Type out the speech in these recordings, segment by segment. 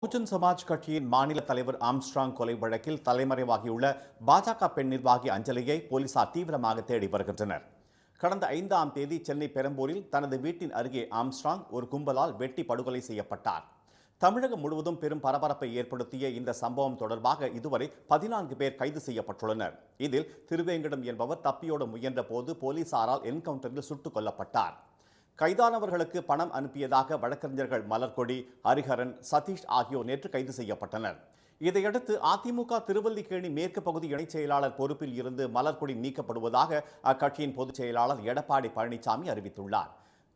பகுஜன் சமாஜ் கட்சியின் மாநில தலைவர் ஆம்ஸ்ட்ராங் கொலை வழக்கில் தலைமறைவாகியுள்ள பாஜக பெண் நிர்வாகி அஞ்சலியை போலீசார் தீவிரமாக தேடி வருகின்றனர். கடந்த 5ஆம் தேதி சென்னை பெரம்பூரில் தனது வீட்டின் அருகே ஆம்ஸ்ட்ராங் ஒரு கும்பலால் வெட்டி படுகொலை செய்யப்பட்டார். தமிழகம் முழுவதும் பெரும் பரபரப்பை ஏற்படுத்திய இந்த சம்பவம் தொடர்பாக இதுவரை 14 பேர் கைது செய்யப்பட்டுள்ளனர். இதில் திருவேங்கடம் என்பவர் தப்பியோட முயன்ற போது போலீசாரால் என்கவுண்டரில் சுட்டுக் கொல்லப்பட்டார். கைதானவர்களுக்கு பணம் அனுப்பியதாக வழக்கறிஞர்கள் மலர்கொடி, ஹரிஹரன், சதீஷ் ஆகியோர் நேற்று கைது செய்யப்பட்டனர். இதையடுத்து அதிமுக திருவல்லிக்கேணி மேற்கு பகுதி இணைச் செயலாளர் பொறுப்பில் இருந்து மலர்கொடி நீக்கப்படுவதாக அக்கட்சியின் பொதுச் செயலாளர் எடப்பாடி பழனிசாமி அறிவித்துள்ளார்.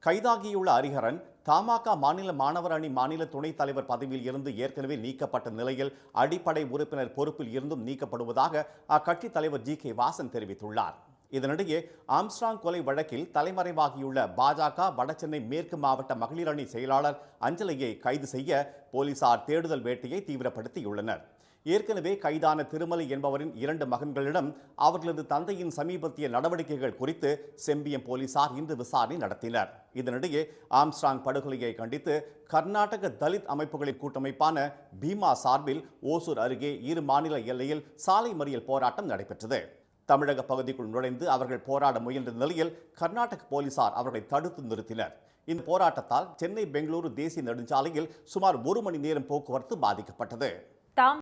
கைதாகியுள்ள ஹரிஹரன் தமாக மாநில மாணவர் அணி மாநில துணைத் தலைவர் பதவியில் இருந்து ஏற்கனவே நீக்கப்பட்ட நிலையில் அடிப்படை உறுப்பினர் பொறுப்பில் இருந்தும் நீக்கப்படுவதாக அக்கட்சி தலைவர் ஜி.கே. வாசன் தெரிவித்துள்ளார். இதனிடையே ஆம்ஸ்ட்ராங் கொலை வழக்கில் தலைமறைவாகியுள்ள பாஜக வடசென்னை மேற்கு மாவட்ட மகளிர் அணி செயலாளர் அஞ்சலியை கைது செய்ய போலீசார் தேடுதல் வேட்டையை தீவிரப்படுத்தியுள்ளனர். ஏற்கனவே கைதான திருமலை என்பவரின் 2 மகன்களிடம் அவர்களது தந்தையின் சமீபத்திய நடவடிக்கைகள் குறித்து செம்பியம் போலீசார் இன்று விசாரணை நடத்தினர். இதனிடையே ஆம்ஸ்ட்ராங் படுகொலையை கண்டித்து கர்நாடக தலித் அமைப்புகளின் கூட்டமைப்பான பீமா சார்பில் ஓசூர் அருகே இரு மாநில எல்லையில் சாலை மறியல் போராட்டம் நடைபெற்றது. தமிழக பகுதிக்குள் நுழைந்து அவர்கள் போராட முயன்ற நிலையில் கர்நாடக போலீசார் அவர்களை தடுத்து நிறுத்தினர். இந்த போராட்டத்தால் சென்னை பெங்களூரு தேசிய நெடுஞ்சாலையில் சுமார் 1 மணி நேரம் போக்குவரத்து பாதிக்கப்பட்டது.